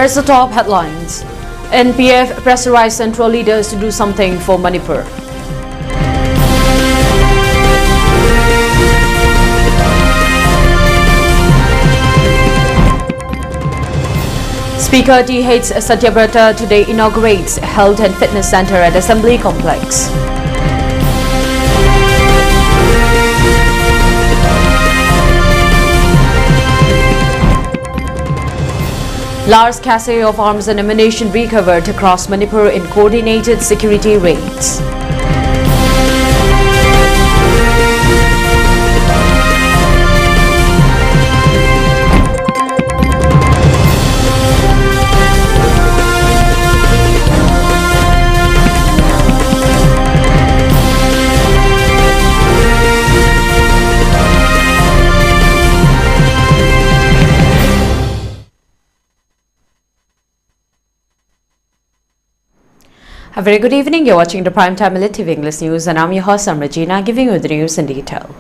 Here's the top headlines. NPF pressurized central leaders to do something for Manipur. Speaker T.H. Satyabrata today inaugurates Health and Fitness Center at Assembly Complex. Large cache of arms and ammunition recovered across Manipur in coordinated security raids. A very good evening. You're watching the Primetime ELITETV English News, and I'm your host, Ragina, giving you the news in detail.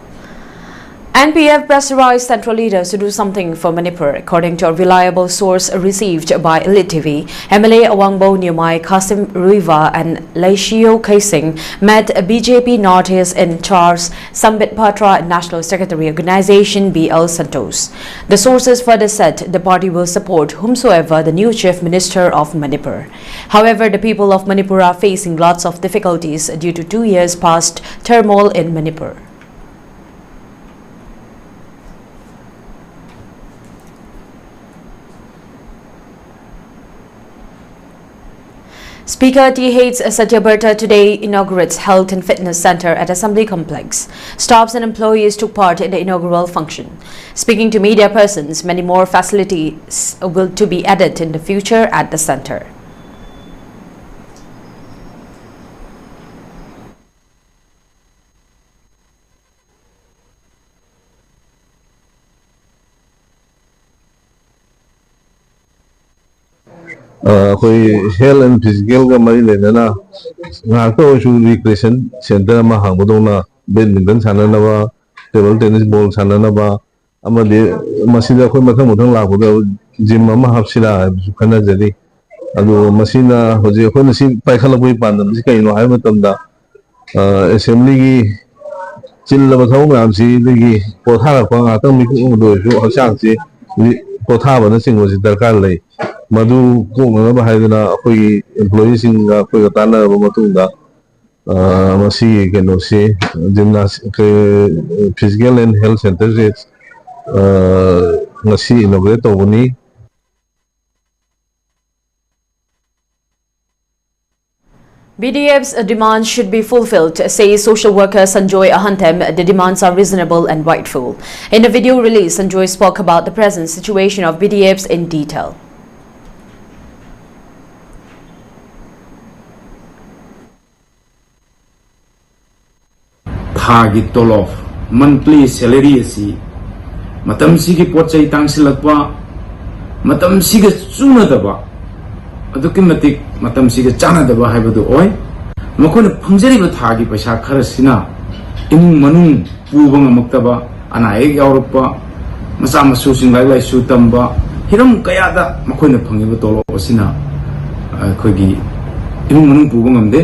NPF pressurized central leaders to do something for Manipur. According to a reliable source received by ELITETV, MLA Awangbo Nyumai, Kasim Ruiva and Laishio Kaising met BJP Northeast in charge Sambit Patra and National Secretary Organization BL Santos. The sources further said the party will support whomsoever the new Chief Minister of Manipur. However, the people of Manipur are facing lots of difficulties due to 2 years past turmoil in Manipur. Speaker T.H. Satyabrata today inaugurates Health and Fitness Center at Assembly Complex. Staffs and employees took part in the inaugural function. Speaking to media persons, many more facilities will to be added in the future at the center. Health and physical ka mari lenana ngakto su recreation center ma hangudona badminton sanana table tennis ball sanana amade masida khoi mathang muthang lakhuda gym ama hapsila khana jadi adu masina hoje khoi nasi paikhalabui pandam si kaino hai matamda assembly gi chillaba thong ram si ligi pothara pa ngatang mi ku do su hasang si pothaba na singwa si darkar lei Madu kung ba haidana koi employees inga koi katana ba matunda masi keno si gymnastic physical and health center is ngasi inaugurate tawni. BDF's demands should be fulfilled, says social worker Sanjoy Ahantem. The demands are reasonable and rightful. In a video release, Sanjoy spoke about the present situation of BDFs in detail. Thagi tolof monthly salary asi matam sigi pochai tangsilakpa matam siga chuna daba aduki matik matam siga chana daba haibadu oi makona phangjari ba thagi paisa kharasina imung manung pubang amaktaba ana ek yaurpa masa masu singai lai su tamba hiram kaya da makona phangiba tolof asina khogi imung manung pubang amde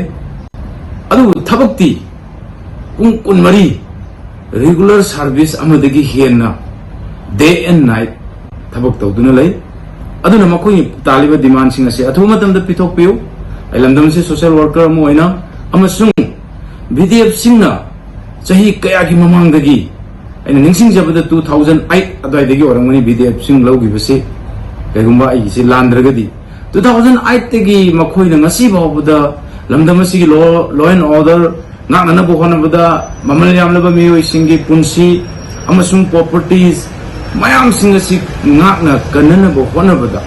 adu thabakti Kung mari regular service amadagi hiena day and night thabak tawduna lai aduna makoi taliba demand singa se athuma tamda pithok piu ailamdam se social worker mo aina amasung BDF singna chahi kaya gi mamang dagi aina ningsing jabada 2008 adai dagi orangani BDF sing logi base kaigumba ai se landragadi 2008 tagi makoi na ngasi bawda lamdam se gi law and order Nana Bohonabada, Mamaliam Labamio, Singi Punsi, Amasung properties, Mayam Singasi, Nagna, Kanana Bohonabada,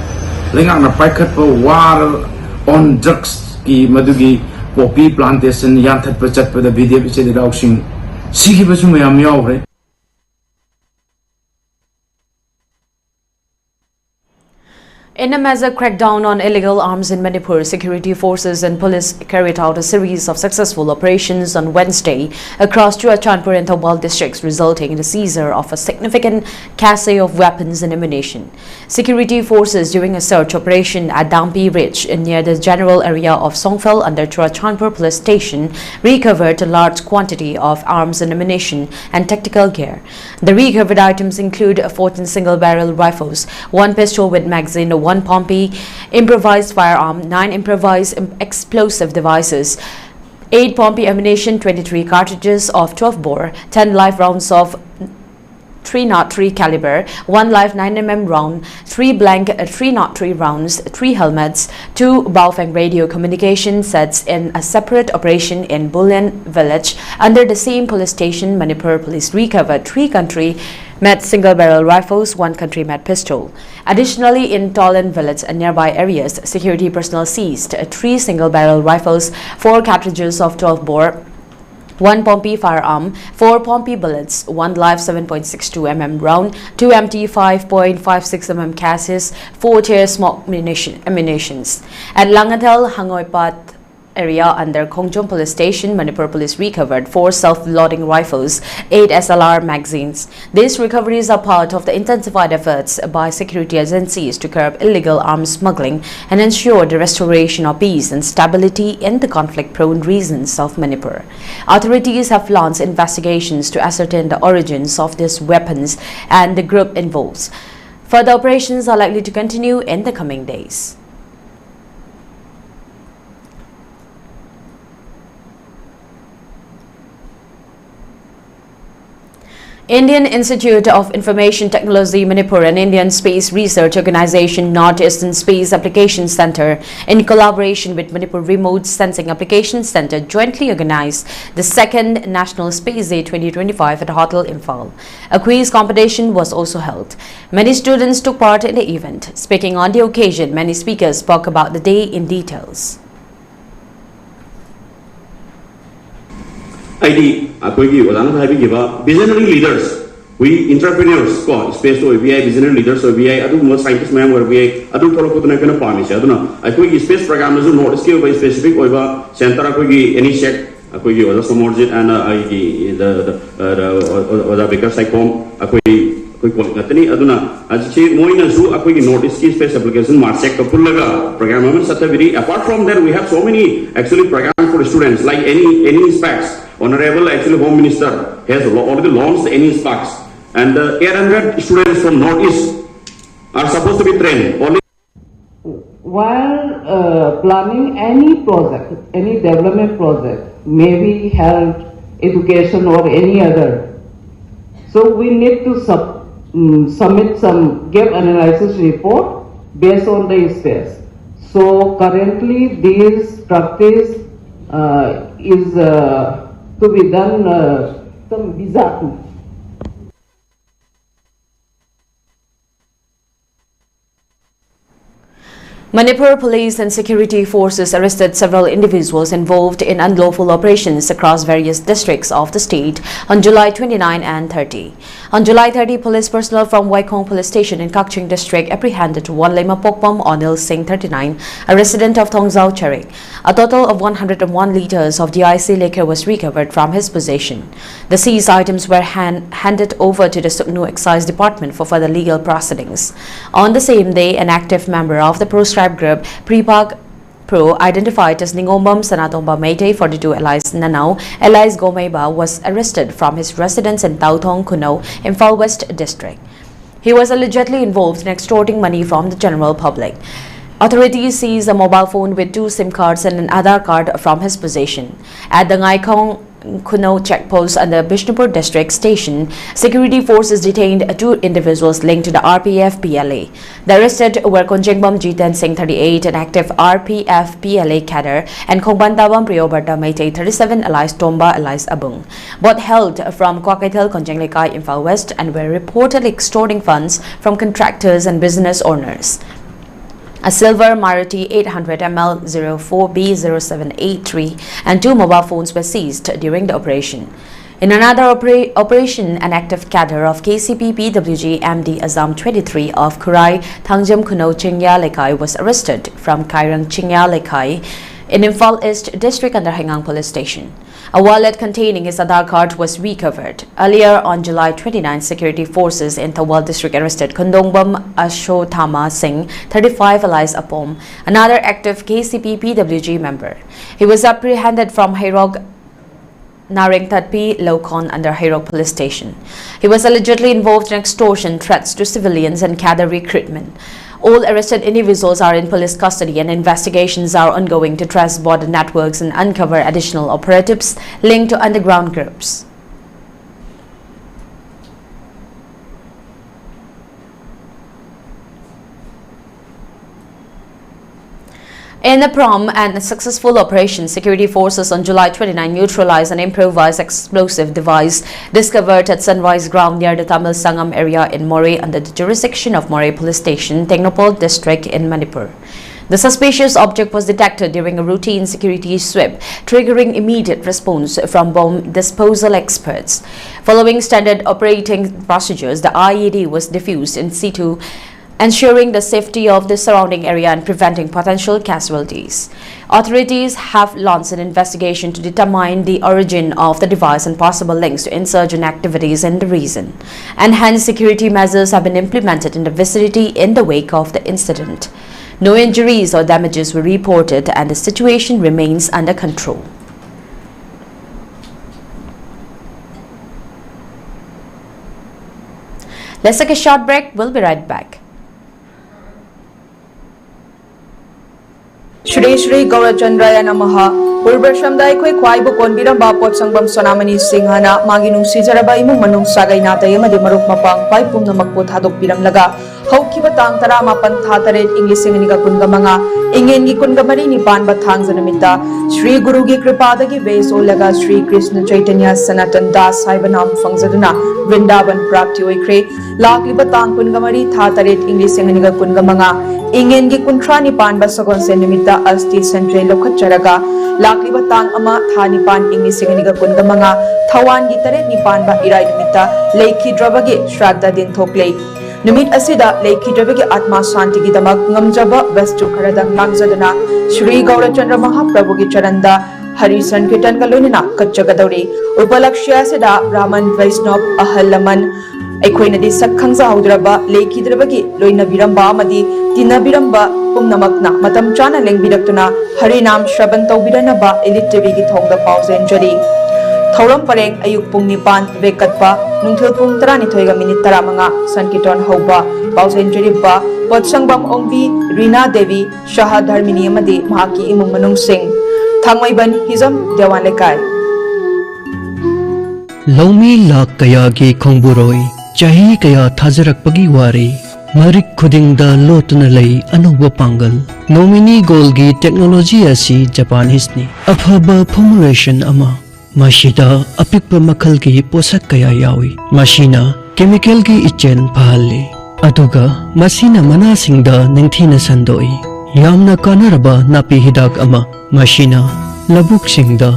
Langana Pakat war on drugs, Madugi, Poppy plantation, Yantat Pachat for the video which is auction. Siki Basumaya Miore. In a major crackdown on illegal arms in Manipur, security forces and police carried out a series of successful operations on Wednesday across Churachandpur and Thobal districts, resulting in the seizure of a significant cache of weapons and ammunition. Security forces, during a search operation at Dampi Ridge near the general area of Songfel under Churachandpur police station, recovered a large quantity of arms and ammunition and tactical gear. The recovered items include 14 single-barrel rifles, 1 pistol with magazine, 1 Pompey improvised firearm, 9 improvised explosive devices, 8 Pompey ammunition, 23 cartridges of 12 bore, 10 live rounds of 303 caliber, 1 live 9mm round, 3 blank 303 rounds, 3 helmets, 2 Baofeng radio communication sets in a separate operation in Bulian village under the same police station. Manipur police recovered 3 country-made single-barrel rifles, 1 country-made pistol. Additionally, in Tolan village and nearby areas, security personnel seized 3 single-barrel rifles, 4 cartridges of 12 bore, 1 Pompey firearm, 4 Pompey bullets, 1 live 7.62 mm round, 2 empty 5.56 mm cases, 4 tear smoke ammunitions. At Langadal, Hangoipat area under Kongjong police station, Manipur police recovered 4 self-loading rifles, 8 SLR magazines. These recoveries are part of the intensified efforts by security agencies to curb illegal arms smuggling and ensure the restoration of peace and stability in the conflict-prone regions of Manipur. Authorities have launched investigations to ascertain the origins of these weapons and the group involved. Further operations are likely to continue in the coming days. Indian Institute of Information Technology Manipur and Indian Space Research Organization Northeastern Space Application Center, in collaboration with Manipur Remote Sensing Application Center, jointly organized the 2nd National Space Day 2025 at Hotel Imphal. A quiz competition was also held. Many students took part in the event. Speaking on the occasion, many speakers spoke about the day in details. ID visionary leaders, we entrepreneurs, space to VI visionary leaders, so VI adu scientists man where VI adu thoro ko tuna kana pami se aduna akoi space program is not skill by specific oiba center akoi any set akoi oda somorjit and the baker psychom akoi kolikatani aduna achi moina zu akoi notice space application mark check kapulaga program sataviri. Apart from that, we have so many actually programs for students, like any specs. Honorable actually Home Minister has already launched any sparks, and 800 students from Northeast are supposed to be trained. Only while planning any project, any development project, maybe health, education or any other, so we need to submit some gap analysis report based on the space. So currently this practice is to be done some visa. Manipur police and security forces arrested several individuals involved in unlawful operations across various districts of the state on July 29 and 30. On July 30, police personnel from Waikong police station in Kakching district apprehended Wanlema Pokpam Onil Singh 39, a resident of Thongzao Charing. A total of 101 liters of DIC liquor was recovered from his possession. The seized items were handed over to the Suknu Excise Department for further legal proceedings. On the same day, an active member of the proscribed group Pripag Pro, identified as Ningombam Sanatomba Meitei 42 alias Nanau alias Gomeba, was arrested from his residence in Tautong Kuno, Imphal West District. He was allegedly involved in extorting money from the general public. Authorities seized a mobile phone with 2 SIM cards and an Aadhaar card from his possession. At the Ngaikong Kuno checkpost under Bishnupur district station, security forces detained 2 individuals linked to the RPF PLA. The arrested were Konjengbam Jitan Singh 38, an active RPF PLA cadre, and Kongbantabam Priyobarta Meitei 37 alias Tomba alias Abung, both held from Kwakaitel, Konjenglekai, Imphal West, and were reportedly extorting funds from contractors and business owners. A silver Maruti 800ml 04B0783 and 2 mobile phones were seized during the operation. In another operation, an active cadre of KCP PWG MD Azam 23 of Kurai Thangjam Kuno Chingya Lekai was arrested from Kairang Chingya Lekai in Imphal East District under Hengang Police Station. A wallet containing his Aadhaar card was recovered. Earlier on July 29, security forces in Thawal District arrested Kondongbam Ashothama Singh, 35, alias Apom, another active KCP PWG member. He was apprehended from Hairog Naring Tatpi Lokon under Hairog Police Station. He was allegedly involved in extortion, threats to civilians and cadre recruitment. All arrested individuals are in police custody and investigations are ongoing to trace border networks and uncover additional operatives linked to underground groups. In a prompt and successful operation, security forces on July 29 neutralized an improvised explosive device discovered at Sunrise Ground near the Tamil Sangam area in Moreh under the jurisdiction of Moreh Police Station, Tengnopol District in Manipur. The suspicious object was detected during a routine security sweep, triggering immediate response from bomb disposal experts. Following standard operating procedures, the IED was defused in situ, ensuring the safety of the surrounding area and preventing potential casualties. Authorities have launched an investigation to determine the origin of the device and possible links to insurgent activities in the region. Enhanced security measures have been implemented in the vicinity in the wake of the incident. No injuries or damages were reported and the situation remains under control. Let's take a short break. We'll be right back. Shri Shri Gaurachandraya Namaha Purvashamda Ekhoi Khwaibu Konbiramba Potsangbam Sonamani Singhana Magi Nungsizaraba Imung Manung Sagai Natai Amadi Maruk Mapang Pai Pumnamakpu Thadokpiramlaga Haukiba Tang Tara Mapan Tha Taret English and Manipuri Ingengi Kungamari Nipan Bathangza Namita Shri Guru Gi Kripadagi Ves Olaga Shri Krishna Chaitanya Sanatan Das Saibanam Fangzaduna Vrindavan Prapti Oikre Lakliba Tang Kungamari Tha Taret English and Manipuri Ingengi Kuntra Nipan Basagon Senimita Asti Centre Lokacharaga Lakliba Tang Ama Tha Nipan English and Manipuri Thawan Gitare Nipan Ba Irai Namita Leiki Drabagi Shraddha Din Thoklei Numit asida Leiki Drabagi Atma Shanti Gidamak Ngamjaba Vestu Karadang Langzadana Shri Gaurachandra Mahaprabhu Charanda Harisan Kirtan Kalunina Kachagadori Upalakshya Seda Brahman Vaisnav Ahalaman Equina di Sakhangza Haudraba Leiki Drabagi Loina Biramba Madi Tina Biramba Pumnamakna Matam Chana Leng Bidaktuna Harinam Shrabanto Bidanaba ELITETV Thongda Pause Injury Thoram Pareng Ayuk Pung Nipan Vekatpa Nungthil Pung Tarani Thoiga Minute Taramanga Sankiton Hoba Pause Injury Ba Potsangbam Ongbi Rina Devi Shah Dharmini Amadi Mahaki Imung Manung Singh Thangmaiban Hizam Dewan Lekai Lomi Lak Kaya Gi Khongburoi Chahi Kaya Thajarak Pagi Wari Marik Khudingda Lotuna Lay Anuba Pangal Nomini Golgi Technology Asi Japan Hisni Afhaba Formulation Ama Mashida Apikpa Makal Gi Posak Kaya Yawi Mashina Chemical Gi Ichen Pahali Aduga Masina Manasingda Ningthina Sandoi Yamna Kanaraba Napi Hidak Ama Mashina Labuk Singda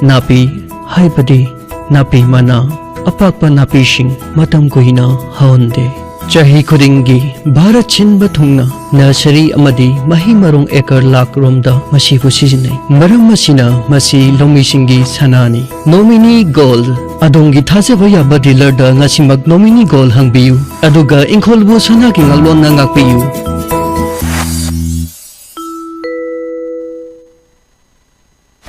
Napi Haibadi Napi Mana Apakpa Napi Shing Matam Kuhina Haonde Chahi Kudingi Bharat Chinba Thungna Nursery Amadi Mahi Marung Ekar Lak Romda Masifu Sizinai Maram Masina Masi Lomi Singi Sanani Nomini Gold Adongi Thazabaya Badilar da Ngasimag Nomini Gold Hangbiyu Aduga Inkolbu Sanaki Ngalon Nangakbiyu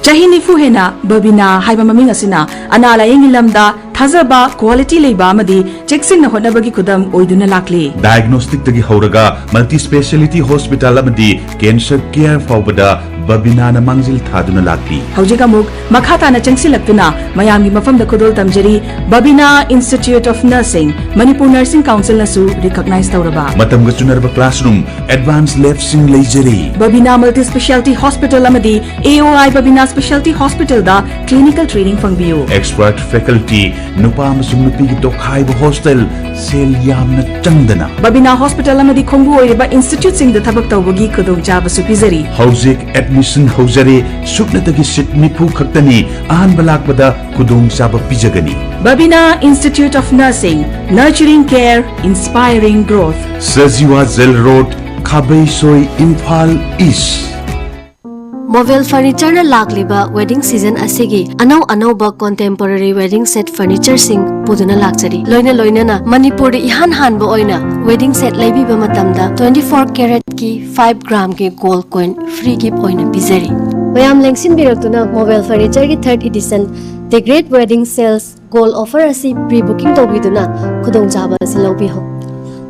Chahi nifu hena babina haiba maming asina anala yengilamda thazaba quality leiba amadi cheksin na honabagi kudam oiduna lakli diagnostic tagi horaga multi speciality hospital amadi cancer care faubada babina na mangzil thaduna lakli haujiga muk makhata na changsilaktuna mayamgi mafamda kudol tamjari babina Institute of Nursing Manipur Nursing Council nasu recognize tawraba matam ga chunarba classroom advanced lab sing leijari babina multi speciality hospital amadi AOI babina specialty hospital da clinical training fangbiyu expert faculty nupa amasung nupigi tokhaiba hostel sel yamna changdana Babina Hospital amadi khongbu oiriba institute sing da thabak tawbagi khudong chaba su pizari Hauzik admission haujare suknatagi sit nipu khaktani ahan balakbada khudong chaba pijagani Babina Institute of Nursing, Nurturing Care, Inspiring Growth. Sajiwa Zel Road, Khabai Soi, Imphal East. Mobile furniture na lagliba wedding season asigi anau ba contemporary wedding set furniture sing puduna lakchari loina na Manipur de ihan han ba oina wedding set laibi ba matamda 24 carat ki 5 gram ke gold coin free gift oina bizari mayam lengsin biraktuna mobile furniture ki 3rd edition the great wedding sales gold offer asi pre booking tobiduna khudong chaba asi lobi ho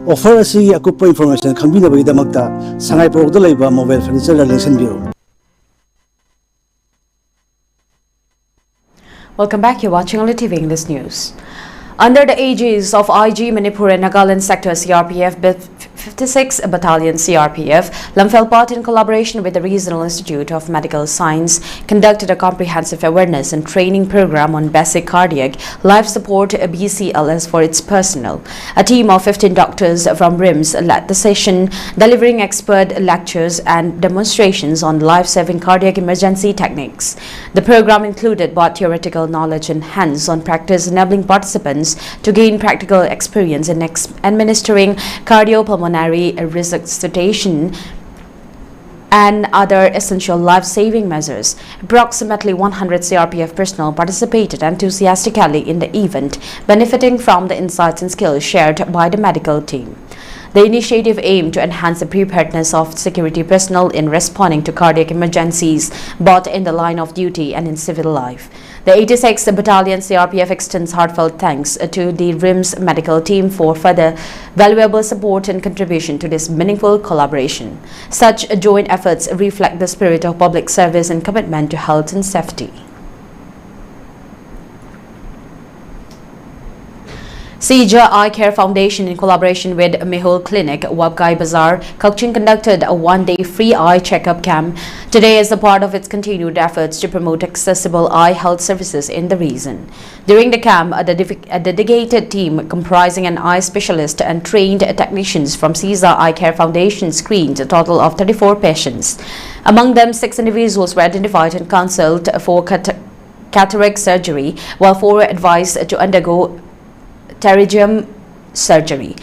offer asi akupa information khambina bagi damakta sangai porok da laiba mobile furniture la lengsin biro. Welcome back. You're watching ELITETV English News. Under the aegis of IG Manipur and Nagaland Sector CRPF 56 Battalion CRPF, Lamfelpat in collaboration with the Regional Institute of Medical Science conducted a comprehensive awareness and training program on basic cardiac life support BCLS for its personnel. A team of 15 doctors from RIMS led the session, delivering expert lectures and demonstrations on life-saving cardiac emergency techniques. The program included both theoretical knowledge and hands-on practice, enabling participants to gain practical experience in administering cardiopulmonary resuscitation and other essential life-saving measures. Approximately 100 CRPF personnel participated enthusiastically in the event, benefiting from the insights and skills shared by the medical team. The initiative aimed to enhance the preparedness of security personnel in responding to cardiac emergencies, both in the line of duty and in civil life. The 86th Battalion CRPF extends heartfelt thanks to the RIMS medical team for further valuable support and contribution to this meaningful collaboration. Such joint efforts reflect the spirit of public service and commitment to health and safety. Seizure Eye Care Foundation, in collaboration with Mehul Clinic, Wabkai Bazaar, Kakchin, conducted a one-day free eye checkup camp today as a part of its continued efforts to promote accessible eye health services in the region. During the camp, a dedicated team comprising an eye specialist and trained technicians from Seizure Eye Care Foundation screened a total of 34 patients. Among them, 6 individuals were identified and counseled for cataract surgery, while 4 were advised to undergo pterygium surgery.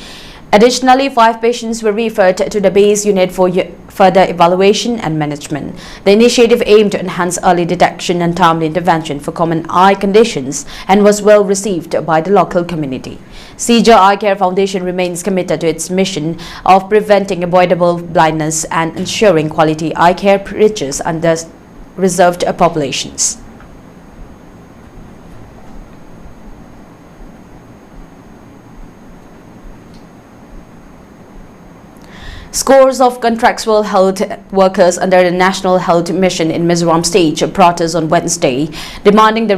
Additionally, 5 patients were referred to the base unit for further evaluation and management. The initiative aimed to enhance early detection and timely intervention for common eye conditions and was well received by the local community. Seizure Eye Care Foundation remains committed to its mission of preventing avoidable blindness and ensuring quality eye care reaches underserved populations. Scores of contractual health workers under the National Health Mission in Mizoram staged a protest on Wednesday, demanding the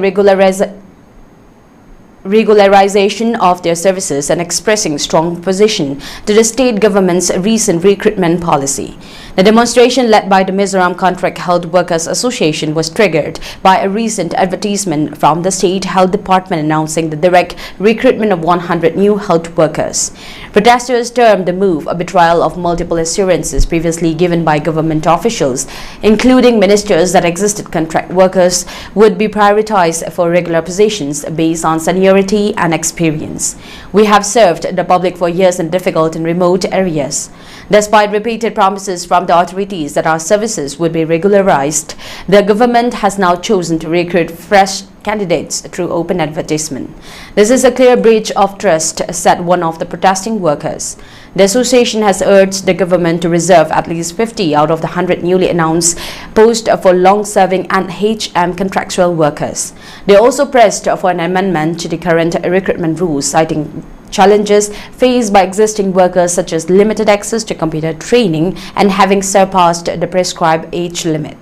regularization of their services and expressing strong opposition to the state government's recent recruitment policy. The demonstration, led by the Mizoram Contract Health Workers Association, was triggered by a recent advertisement from the State Health Department announcing the direct recruitment of 100 new health workers. Protesters termed the move a betrayal of multiple assurances previously given by government officials, including ministers, that existing contract workers would be prioritized for regular positions based on seniority and experience. We have served the public for years in difficult and remote areas. Despite repeated promises from the authorities that our services would be regularized, the government has now chosen to recruit fresh candidates through open advertisement. This is a clear breach of trust, said one of the protesting workers. The association has urged the government to reserve at least 50 out of the 100 newly announced posts for long-serving and HM contractual workers. They also pressed for an amendment to the current recruitment rules, citing challenges faced by existing workers such as limited access to computer training and having surpassed the prescribed age limit.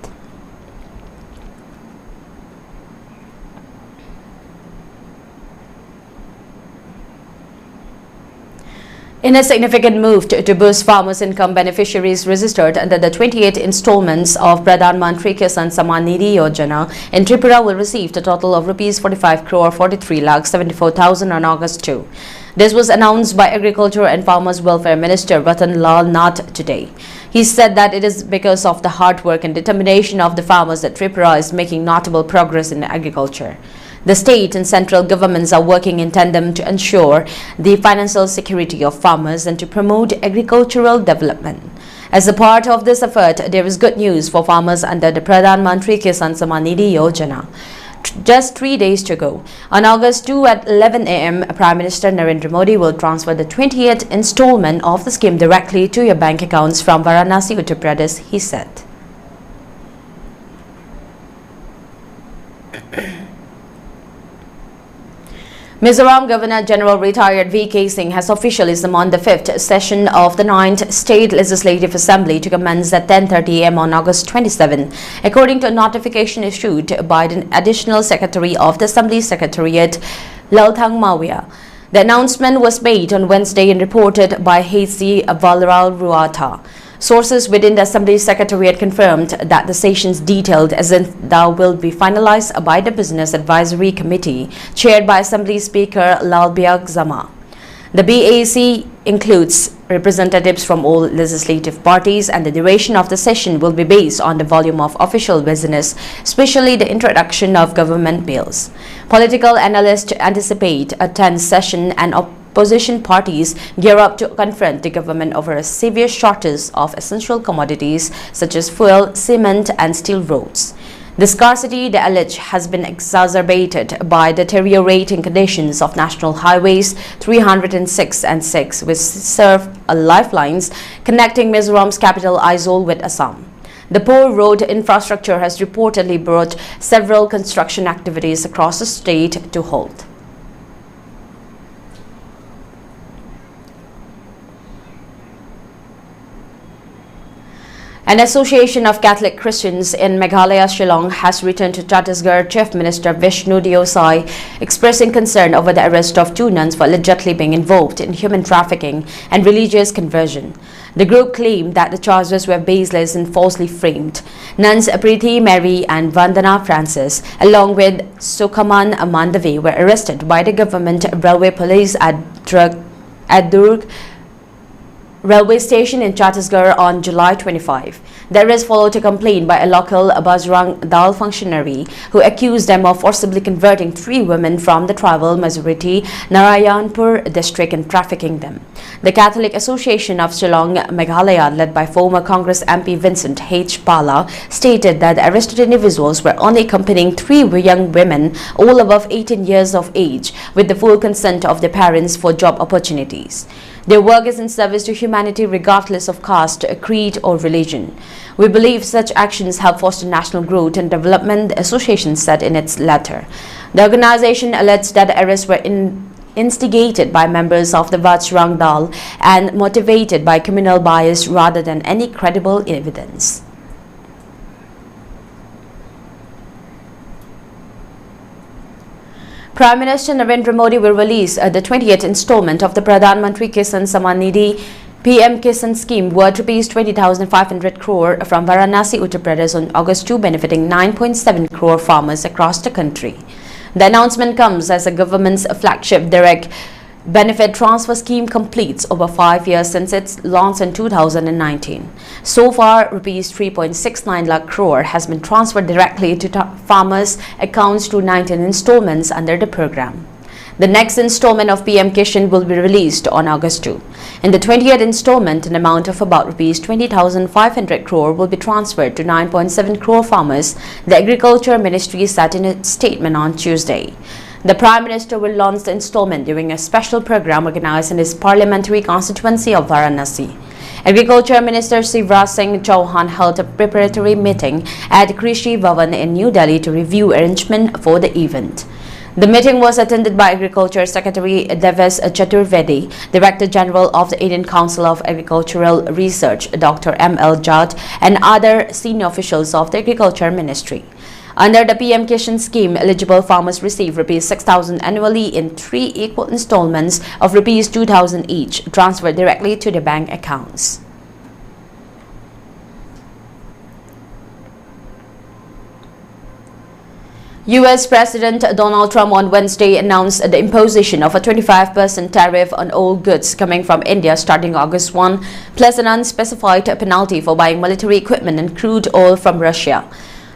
In a significant move to boost farmers' income, beneficiaries registered under the 28 installments of Pradhan Mantri Kisan Samman Nidhi Yojana in Tripura will receive a total of Rs 45 crore 43 lakh 74,000 on August 2. This was announced by Agriculture and Farmers Welfare Minister Ratan Lal Nath today. He said that it is because of the hard work and determination of the farmers that Tripura is making notable progress in agriculture. The state and central governments are working in tandem to ensure the financial security of farmers and to promote agricultural development. As a part of this effort, there is good news for farmers under the Pradhan Mantri Kisan Samman Nidhi Yojana. Just 3 days to go. On August 2 at 11 a.m., Prime Minister Narendra Modi will transfer the 28th installment of the scheme directly to your bank accounts from Varanasi, Uttar Pradesh, he said. Mizoram Governor General retired V.K. Singh has officially summoned the 5th session of the 9th State Legislative Assembly to commence at 10:30 a.m. on August 27, according to a notification issued by the Additional Secretary of the Assembly Secretariat, Lalthang Mawia. The announcement was made on Wednesday and reported by H.C. Valral Ruata. Sources within the Assembly Secretariat confirmed that the session's detailed agenda will be finalized by the Business Advisory Committee, chaired by Assembly Speaker Lalbiag Zama. The BAC includes representatives from all legislative parties, and the duration of the session will be based on the volume of official business, especially the introduction of government bills. Political analysts anticipate a tense session, and opposition parties gear up to confront the government over a severe shortage of essential commodities such as fuel, cement and steel roads. The scarcity, they allege, has been exacerbated by the deteriorating conditions of national highways 306 and 6, which serve lifelines connecting Mizoram's capital Aizawl with Assam. The poor road infrastructure has reportedly brought several construction activities across the state to halt. An association of Catholic Christians in Meghalaya, Shillong has written to Chhattisgarh Chief Minister Vishnu Diosai expressing concern over the arrest of 2 nuns for allegedly being involved in human trafficking and religious conversion. The group claimed that the charges were baseless and falsely framed. Nuns Preeti Mary and Vandana Francis, along with Sukhaman Mandave, were arrested by the government railway police at Durg railway station in Chhattisgarh on July 25. The arrest followed a complaint by a local Bajrang Dal functionary who accused them of forcibly converting 3 women from the tribal majority Narayanpur district and trafficking them. The Catholic Association of Shillong, Meghalaya, led by former Congress MP Vincent H. Pala, stated that the arrested individuals were only accompanying 3 young women, all above 18 years of age, with the full consent of their parents for job opportunities. Their work is in service to humanity regardless of caste, creed or religion. We believe such actions help foster national growth and development, the association said in its letter. The organization alleged that the arrests were instigated by members of the Bajrang Dal and motivated by criminal bias rather than any credible evidence. Prime Minister Narendra Modi will release the 20th installment of the Pradhan Mantri Kisan Samman Nidhi PM Kisan scheme worth Rs 20,500 crore from Varanasi, Uttar Pradesh on August 2, benefiting 9.7 crore farmers across the country. The announcement comes as the government's flagship direct benefit transfer scheme completes over 5 years since its launch in 2019. So far, Rs 3.69 lakh crore has been transferred directly to farmers' accounts through 19 installments under the program. The next installment of PM Kisan will be released on August 2. In the 20th installment, an amount of about Rs 20,500 crore will be transferred to 9.7 crore farmers, the Agriculture Ministry said in its statement on Tuesday. The Prime Minister will launch the installment during a special program organized in his parliamentary constituency of Varanasi. Agriculture Minister Shivraj Singh Chauhan held a preparatory meeting at Krishi Bhavan in New Delhi to review arrangement for the event. The meeting was attended by Agriculture Secretary Deves Chaturvedi, Director General of the Indian Council of Agricultural Research, Dr. M.L. Jat, and other senior officials of the Agriculture Ministry. Under the PM Kisan scheme, eligible farmers receive Rs 6,000 annually in 3 equal installments of Rs 2,000 each, transferred directly to their bank accounts. US President Donald Trump on Wednesday announced the imposition of a 25% tariff on all goods coming from India starting August 1, plus an unspecified penalty for buying military equipment and crude oil from Russia.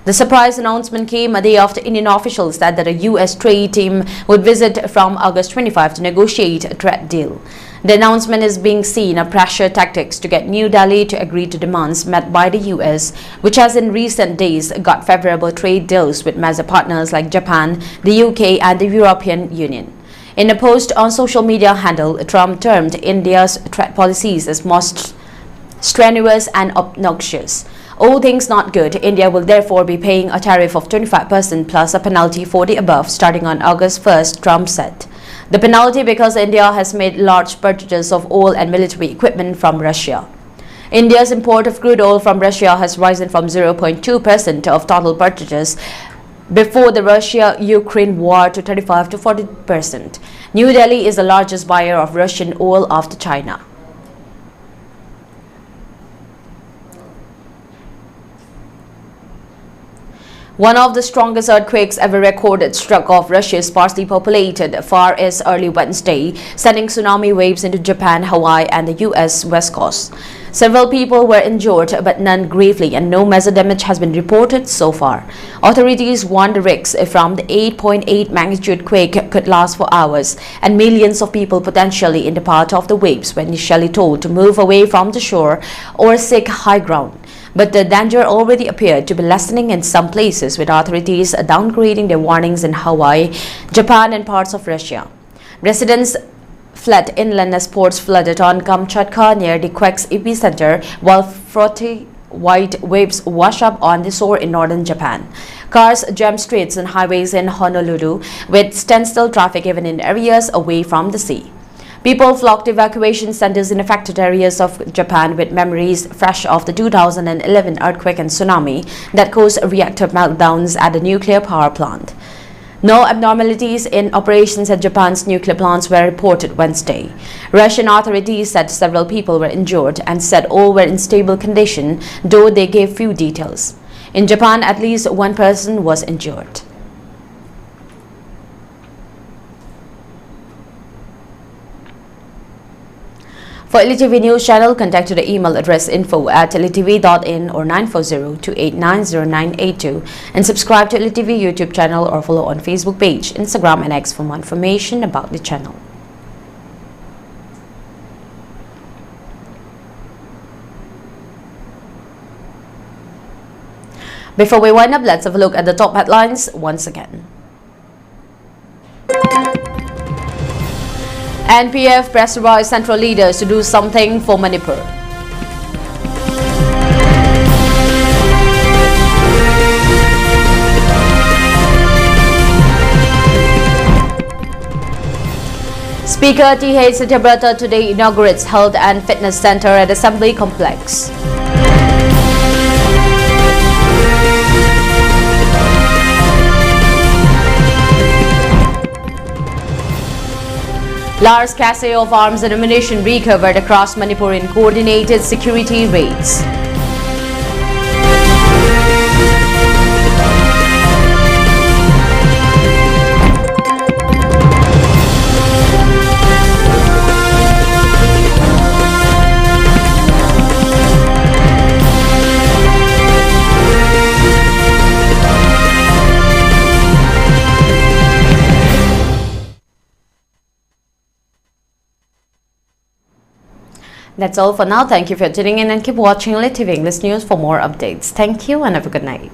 The surprise announcement came a day after Indian officials said that a US trade team would visit from August 25 to negotiate a trade deal. The announcement is being seen as pressure tactics to get New Delhi to agree to demands met by the US, which has in recent days got favorable trade deals with major partners like Japan, the UK and the European Union. In a post on social media handle, Trump termed India's trade policies as most strenuous and obnoxious. All things not good, India will therefore be paying a tariff of 25% plus a penalty for the above starting on August 1st, Trump said. The penalty because India has made large purchases of oil and military equipment from Russia. India's import of crude oil from Russia has risen from 0.2% of total purchases before the Russia-Ukraine war to 35 to 40%. New Delhi is the largest buyer of Russian oil after China. One of the strongest earthquakes ever recorded struck off Russia's sparsely populated Far East early Wednesday, sending tsunami waves into Japan, Hawaii and the US West Coast. Several people were injured, but none gravely, and no major damage has been reported so far. Authorities warned the risks from the 8.8 magnitude quake could last for hours, and millions of people potentially in the path of the waves were initially told to move away from the shore or seek high ground. But the danger already appeared to be lessening in some places, with authorities downgrading their warnings in Hawaii, Japan and parts of Russia. Residents fled inland as ports flooded on Kamchatka near the quake's epicenter, while frothy white waves wash up on the shore in northern Japan. Cars jammed streets and highways in Honolulu, with standstill traffic even in areas away from the sea. People flocked to evacuation centers in affected areas of Japan with memories fresh of the 2011 earthquake and tsunami that caused reactor meltdowns at the nuclear power plant. No abnormalities in operations at Japan's nuclear plants were reported Wednesday. Russian authorities said several people were injured and said all were in stable condition, though they gave few details. In Japan, at least one person was injured. For ELITETV News channel, contact to the email address info@elitv.in or 940-289-0982 and subscribe to ELITETV YouTube channel or follow on Facebook page, Instagram and X for more information about the channel. Before we wind up, let's have a look at the top headlines once again. NPF pressurized central leaders to do something for Manipur. Speaker T.H. Satyabrata today inaugurates Health and Fitness Center at Assembly Complex. Large cache of arms and ammunition recovered across Manipur in coordinated security raids. That's all for now. Thank you for tuning in and keep watching ELITETV English News for more updates. Thank you and have a good night.